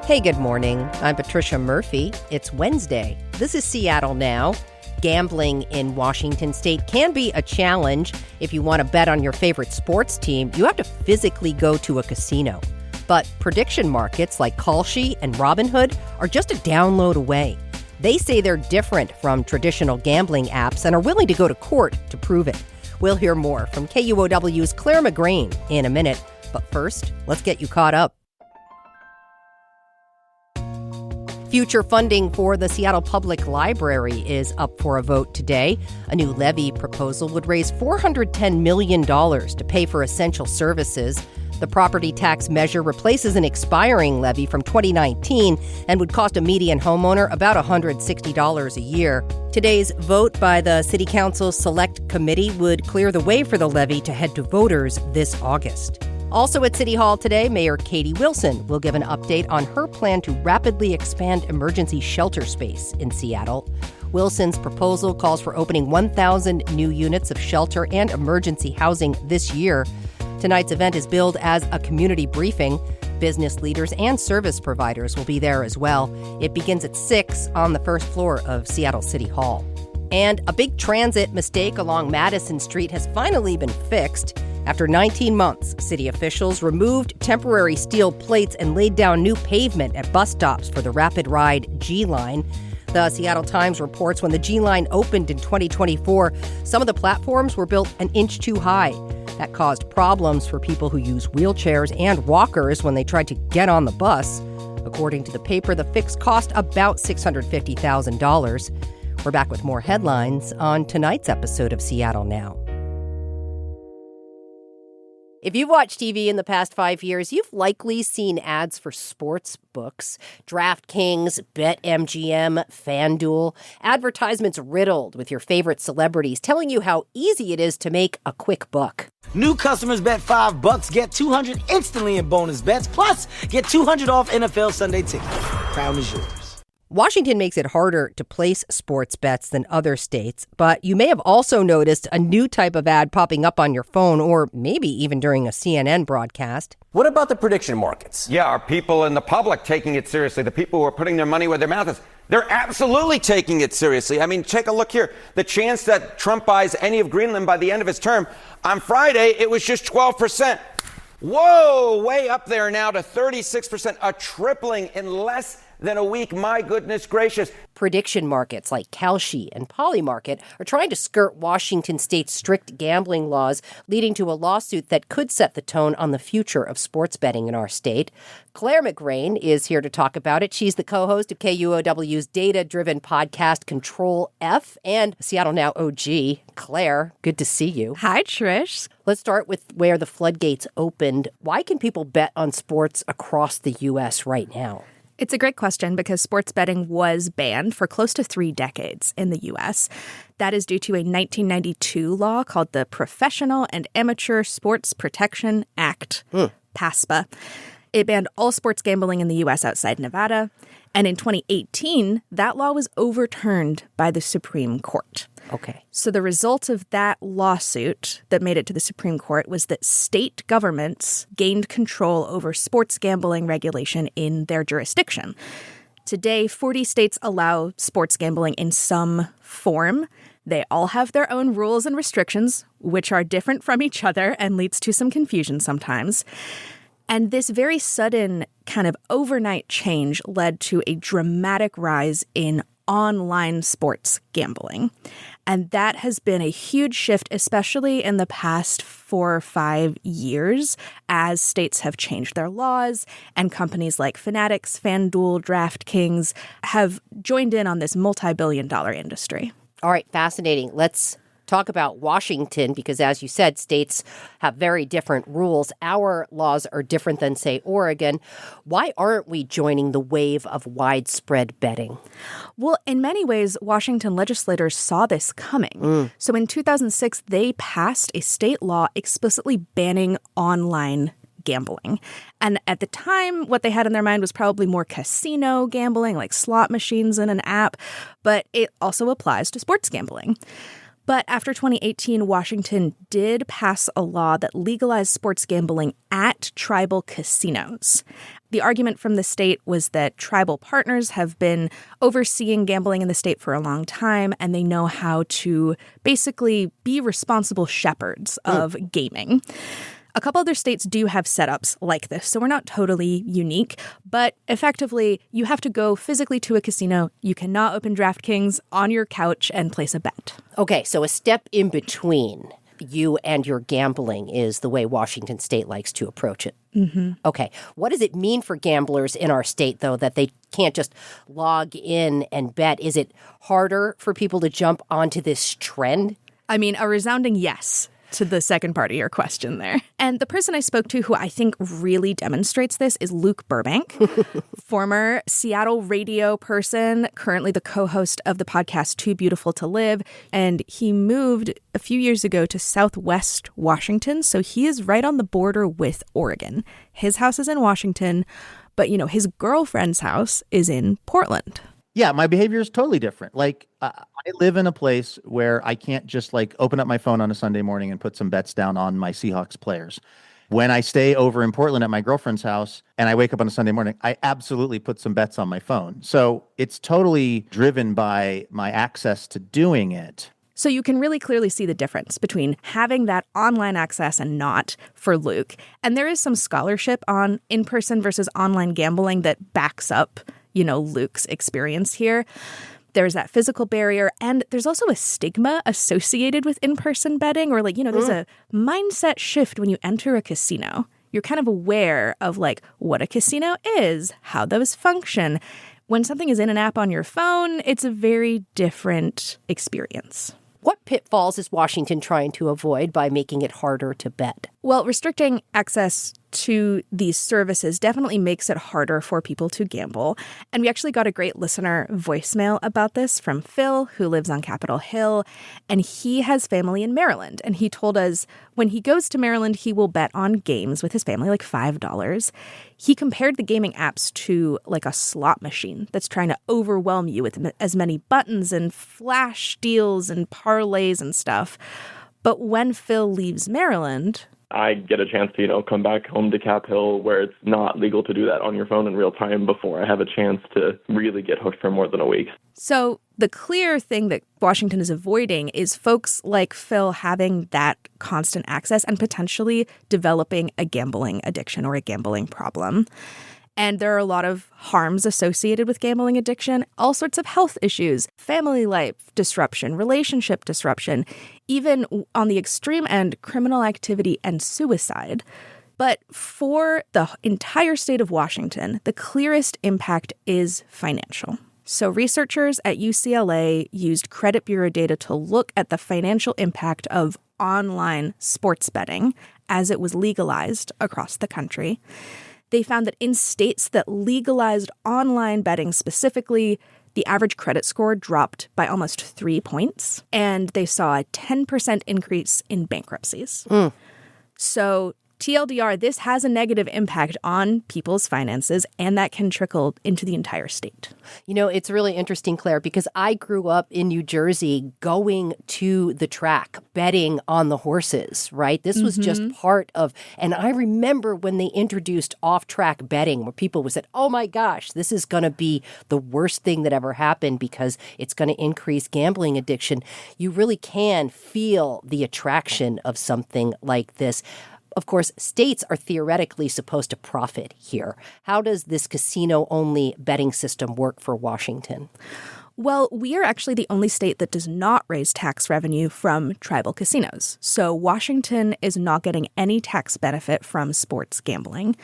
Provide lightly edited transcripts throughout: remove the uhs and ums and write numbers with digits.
Hey, good morning. I'm Patricia Murphy. It's Wednesday. This is Seattle Now. Gambling in Washington state can be a challenge. If you want to bet on your favorite sports team, you have to physically go to a casino. But prediction markets like Kalshi and Robinhood are just a download away. They say they're different from traditional gambling apps and are willing to go to court to prove it. We'll hear more from KUOW's Clare McGrane in a minute. But first, let's get you caught up. Future funding for the Seattle Public Library is up for a vote today. A new levy proposal would raise $410 million to pay for essential services. The property tax measure replaces an expiring levy from 2019 and would cost a median homeowner about $160 a year. Today's vote by the City Council's Select Committee would clear the way for the levy to head to voters this August. Also at City Hall today, Mayor Katie Wilson will give an update on her plan to rapidly expand emergency shelter space in Seattle. Wilson's proposal calls for opening 1,000 new units of shelter and emergency housing this year. Tonight's event is billed as a community briefing. Business leaders and service providers will be there as well. It begins at 6 on the first floor of Seattle City Hall. And a big transit mistake along Madison Street has finally been fixed. After 19 months, city officials removed temporary steel plates and laid down new pavement at bus stops for the Rapid Ride G Line. The Seattle Times reports when the G Line opened in 2024, some of the platforms were built an inch too high. That caused problems for people who use wheelchairs and walkers when they tried to get on the bus. According to the paper, the fix cost about $650,000. We're back with more headlines on tonight's episode of Seattle Now. If you've watched TV in the past 5 years, you've likely seen ads for sports books, DraftKings, BetMGM, FanDuel, advertisements riddled with your favorite celebrities telling you how easy it is to make a quick buck. New customers bet $5, get $200 instantly in bonus bets, plus get $200 off NFL Sunday tickets. Crown is yours. Washington makes it harder to place sports bets than other states, but you may have also noticed a new type of ad popping up on your phone or maybe even during a CNN broadcast. What about the prediction markets? Yeah, are people in the public taking it seriously? The people who are putting their money where their mouth is, they're absolutely taking it seriously. I mean, take a look here. The chance that Trump buys any of Greenland by the end of his term, on Friday, it was just 12%. Whoa, way up there now to 36%, a tripling in less than a week. My goodness gracious. Prediction markets like Kalshi and Polymarket are trying to skirt Washington state's strict gambling laws, leading to a lawsuit that could set the tone on the future of sports betting in our state. Clare McGrane is here to talk about it. She's the co-host of KUOW's data-driven podcast Control F and Seattle Now OG. Clare, good to see you. Hi, Trish. Let's start with where the floodgates opened. Why can people bet on sports across the U.S. right now? It's a great question because sports betting was banned for close to 3 decades in the U.S. That is due to a 1992 law called the Professional and Amateur Sports Protection Act, PASPA. It banned all sports gambling in the U.S. outside Nevada. And in 2018, that law was overturned by the Supreme Court. Okay. So the result of that lawsuit that made it to the Supreme Court was that state governments gained control over sports gambling regulation in their jurisdiction. Today, 40 states allow sports gambling in some form. They all have their own rules and restrictions, which are different from each other and leads to some confusion sometimes. And this very sudden kind of overnight change led to a dramatic rise in online sports gambling. And that has been a huge shift, especially in the past 4 or 5 years, as states have changed their laws and companies like Fanatics, FanDuel, DraftKings have joined in on this multi-billion-dollar industry. All right, fascinating. Let's talk about Washington because, as you said, states have very different rules. Our laws are different than, say, Oregon. Why aren't we joining the wave of widespread betting? Well, in many ways, Washington legislators saw this coming. So in 2006, they passed a state law explicitly banning online gambling. And at the time, what they had in their mind was probably more casino gambling, like slot machines in an app, but it also applies to sports gambling. But after 2018, Washington did pass a law that legalized sports gambling at tribal casinos. The argument from the state was that tribal partners have been overseeing gambling in the state for a long time, and they know how to basically be responsible shepherds of gaming. A couple other states do have setups like this, so we're not totally unique. But effectively, you have to go physically to a casino. You cannot open DraftKings on your couch and place a bet. Okay, so a step in between you and your gambling is the way Washington state likes to approach it. Mm-hmm. Okay, what does it mean for gamblers in our state, though, that they can't just log in and bet? Is it harder for people to jump onto this trend? I mean, a resounding yes to the second part of your question there. And the person I spoke to who I think really demonstrates this is Luke Burbank, former Seattle radio person, currently the co-host of the podcast Too Beautiful to Live. And he moved a few years ago to Southwest Washington. So he is right on the border with Oregon. His house is in Washington, but, you know, his girlfriend's house is in Portland. Yeah, my behavior is totally different. Like, I live in a place where I can't just like open up my phone on a Sunday morning and put some bets down on my Seahawks players. When I stay over in Portland at my girlfriend's house and I wake up on a Sunday morning, I absolutely put some bets on my phone. So it's totally driven by my access to doing it. So you can really clearly see the difference between having that online access and not for Luke. And there is some scholarship on in-person versus online gambling that backs up, you know, Luke's experience here. There's that physical barrier, and there's also a stigma associated with in-person betting, or like, you know, there's a mindset shift when you enter a casino. You're kind of aware of like what a casino is, how those function. When something is in an app on your phone, it's a very different experience. What pitfalls is Washington trying to avoid by making it harder to bet? Well, restricting access to these services definitely makes it harder for people to gamble. And we actually got a great listener voicemail about this from Phil, who lives on Capitol Hill, and he has family in Maryland. And he told us when he goes to Maryland, he will bet on games with his family, like $5. He compared the gaming apps to like a slot machine that's trying to overwhelm you with as many buttons and flash deals and parlays and stuff. But when Phil leaves Maryland, I get a chance to, come back home to Cap Hill where it's not legal to do that on your phone in real time before I have a chance to really get hooked for more than a week. So the clear thing that Washington is avoiding is folks like Phil having that constant access and potentially developing a gambling addiction or a gambling problem. And there are a lot of harms associated with gambling addiction, all sorts of health issues, family life disruption, relationship disruption, even on the extreme end, criminal activity and suicide. But for the entire state of Washington, the clearest impact is financial. So researchers at UCLA used credit bureau data to look at the financial impact of online sports betting as it was legalized across the country. They found that in states that legalized online betting specifically, the average credit score dropped by almost 3 points, and they saw a 10% increase in bankruptcies. So TLDR, this has a negative impact on people's finances, and that can trickle into the entire state. It's really interesting, Claire, because I grew up in New Jersey going to the track, betting on the horses, right? This was just part of, and I remember when they introduced off-track betting, where people would say, oh my gosh, this is going to be the worst thing that ever happened because it's going to increase gambling addiction. You really can feel the attraction of something like this. Of course, states are theoretically supposed to profit here. How does this casino-only betting system work for Washington? Well, we are actually the only state that does not raise tax revenue from tribal casinos. So Washington is not getting any tax benefit from sports gambling.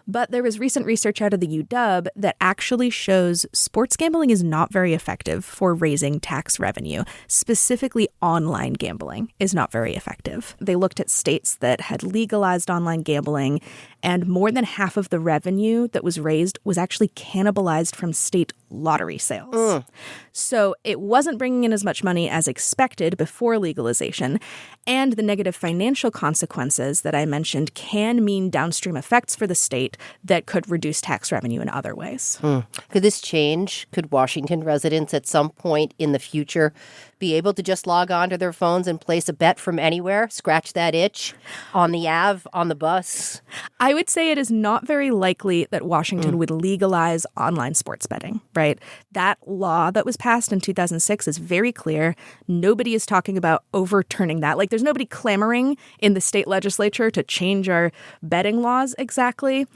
But there was recent research out of the UW that actually shows sports gambling is not very effective for raising tax revenue. Specifically, online gambling is not very effective. They looked at states that had legalized online gambling, and more than half of the revenue that was raised was actually cannibalized from state lottery sales. So it wasn't bringing in as much money as expected before legalization, and the negative financial consequences that I mentioned can mean downstream effects for the state that could reduce tax revenue in other ways. Could this change? Could Washington residents at some point in the future be able to just log on to their phones and place a bet from anywhere, scratch that itch on the Ave, on the bus? I would say it is not very likely that Washington would legalize online sports betting, right? That law that was passed in 2006 is very clear. Nobody is talking about overturning that. Like, there's nobody clamoring in the state legislature to change our betting laws exactly.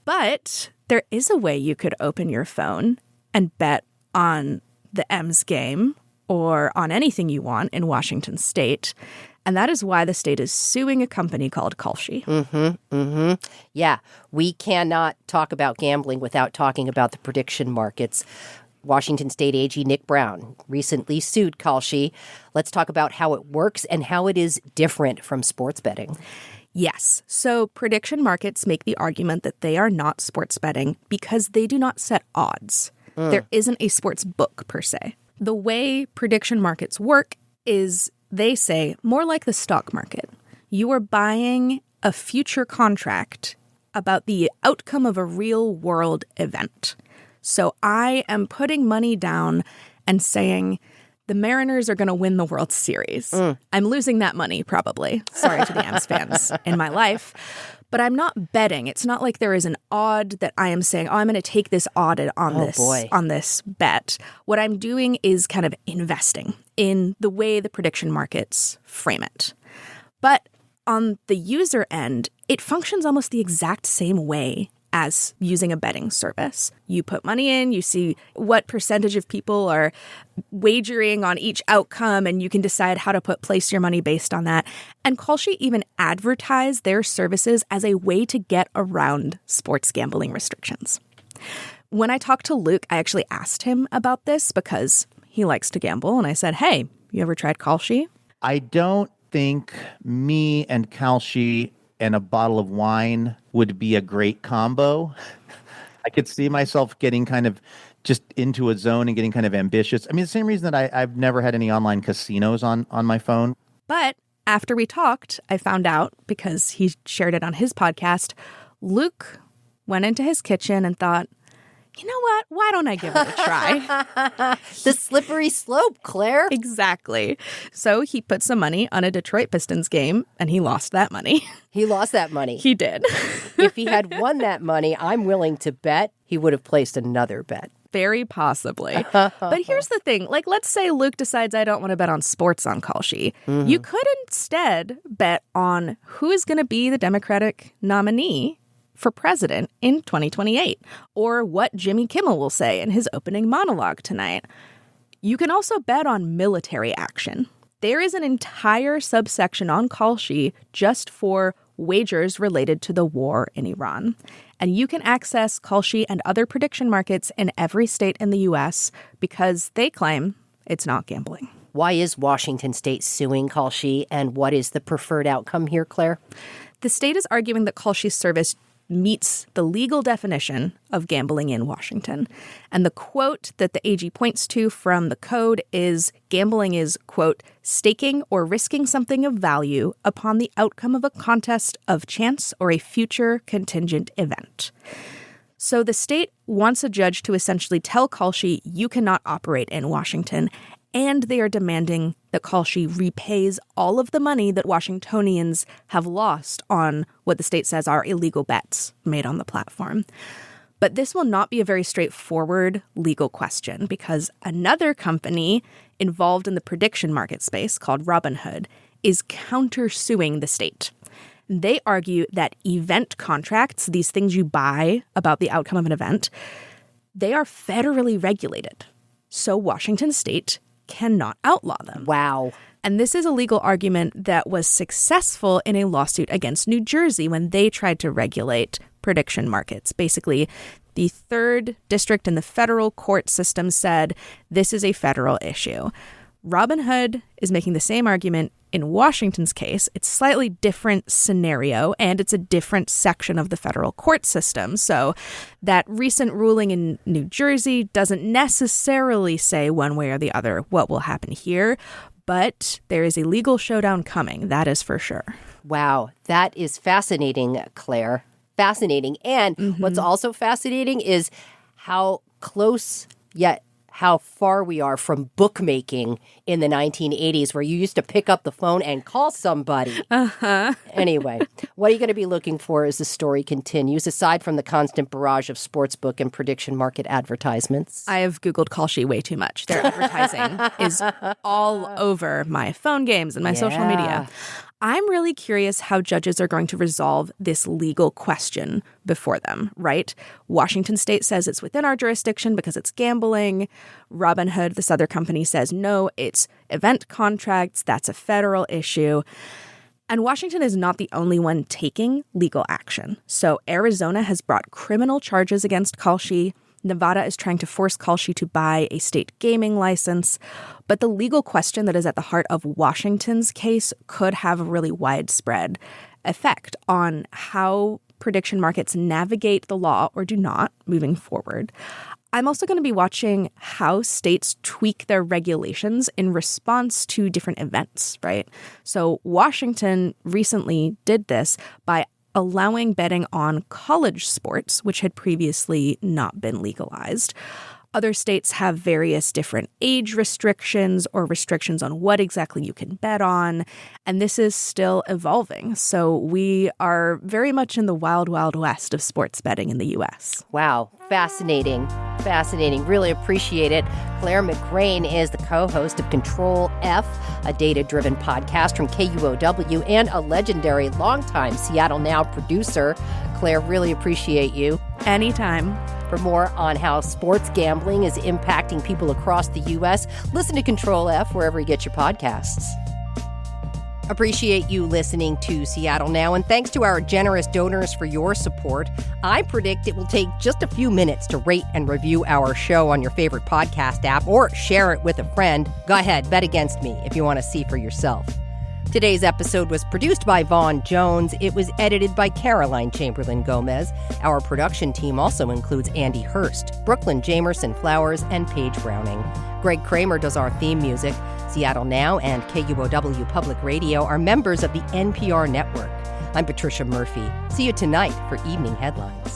But there is a way you could open your phone and bet on the M's game or on anything you want in Washington state. And that is why the state is suing a company called KUOW. Yeah, we cannot talk about gambling without talking about the prediction markets. Washington State AG Nick Brown recently sued KUOW. Let's talk about how it works and how it is different from sports betting. Yes. So prediction markets make the argument that they are not sports betting because they do not set odds. There isn't a sports book per se. The way prediction markets work is, they say, more like the stock market. You are buying a future contract about the outcome of a real-world event. So I am putting money down and saying the Mariners are going to win the World Series. I'm losing that money, probably. Sorry to the M's fans in my life. But I'm not betting. It's not like there is an odd that I am saying, oh, I'm going to take this odd on this bet. What I'm doing is kind of investing in the way the prediction markets frame it. But on the user end, it functions almost the exact same way as using a betting service. You put money in, you see what percentage of people are wagering on each outcome, and you can decide how to place your money based on that. And KUOW even advertise their services as a way to get around sports gambling restrictions. When I talked to Luke, I actually asked him about this because he likes to gamble, and I said, hey, you ever tried KUOW? I don't think me and KUOW and a bottle of wine would be a great combo. I could see myself getting kind of just into a zone and getting kind of ambitious. I mean, the same reason that I've never had any online casinos on my phone. But after we talked, I found out, because he shared it on his podcast, Luke went into his kitchen and thought, you know what? Why don't I give it a try? The slippery slope, Claire. Exactly. So he put some money on a Detroit Pistons game, and he lost that money. He lost that money. He did. If he had won that money, I'm willing to bet he would have placed another bet. Very possibly. But here's the thing. Like, let's say Luke decides I don't want to bet on sports on KUOW. You could instead bet on who is going to be the Democratic nominee for president in 2028, or what Jimmy Kimmel will say in his opening monologue tonight. You can also bet on military action. There is an entire subsection on KUOW just for wagers related to the war in Iran. And you can access KUOW and other prediction markets in every state in the U.S. because they claim it's not gambling. Why is Washington State suing KUOW, and what is the preferred outcome here, Claire? The state is arguing that KUOW's service meets the legal definition of gambling in Washington. And the quote that the AG points to from the code is, gambling is, quote, staking or risking something of value upon the outcome of a contest of chance or a future contingent event. So the state wants a judge to essentially tell KUOW you cannot operate in Washington, and they are demanding that KUOW repays all of the money that Washingtonians have lost on what the state says are illegal bets made on the platform. But this will not be a very straightforward legal question, because another company involved in the prediction market space called Robinhood is countersuing the state. They argue that event contracts, these things you buy about the outcome of an event, they are federally regulated. So Washington State cannot outlaw them. Wow. And this is a legal argument that was successful in a lawsuit against New Jersey when they tried to regulate prediction markets. Basically, the third district in the federal court system said this is a federal issue. Robinhood is making the same argument in Washington's case. It's a slightly different scenario, and it's a different section of the federal court system. So that recent ruling in New Jersey doesn't necessarily say one way or the other what will happen here, but there is a legal showdown coming, that is for sure. Wow, that is fascinating, Claire. Fascinating. And what's also fascinating is how close yet how far we are from bookmaking in the 1980s, where you used to pick up the phone and call somebody. Anyway, what are you going to be looking for as the story continues, aside from the constant barrage of sportsbook and prediction market advertisements? I have Googled Kalshi way too much. Their advertising is all over my phone games and my social media. I'm really curious how judges are going to resolve this legal question before them, right? Washington State says it's within our jurisdiction because it's gambling. Robinhood, this other company, says no, it's event contracts. That's a federal issue. And Washington is not the only one taking legal action. So Arizona has brought criminal charges against Kalshi. Nevada is trying to force Kalshi to buy a state gaming license. But the legal question that is at the heart of Washington's case could have a really widespread effect on how prediction markets navigate the law or do not moving forward. I'm also going to be watching how states tweak their regulations in response to different events, right? So Washington recently did this by allowing betting on college sports, which had previously not been legalized. Other states have various different age restrictions or restrictions on what exactly you can bet on, and this is still evolving. So we are very much in the wild, wild west of sports betting in the U.S. Wow. Fascinating. Fascinating. Really appreciate it. Clare McGrane is the co-host of Control F, a data-driven podcast from KUOW and a legendary longtime Seattle Now producer. Clare, really appreciate you. Anytime. For more on how sports gambling is impacting people across the U.S., listen to Control F wherever you get your podcasts. Appreciate you listening to Seattle Now, and thanks to our generous donors for your support. I predict it will take just a few minutes to rate and review our show on your favorite podcast app or share it with a friend. Go ahead, bet against me if you want to see for yourself. Today's episode was produced by Vaughn Jones. It was edited by Caroline Chamberlain Gomez. Our production team also includes Andy Hurst, Brooklyn Jamerson Flowers, and Paige Browning. Greg Kramer does our theme music. Seattle Now and KUOW Public Radio are members of the NPR network. I'm Patricia Murphy. See you tonight for Evening Headlines.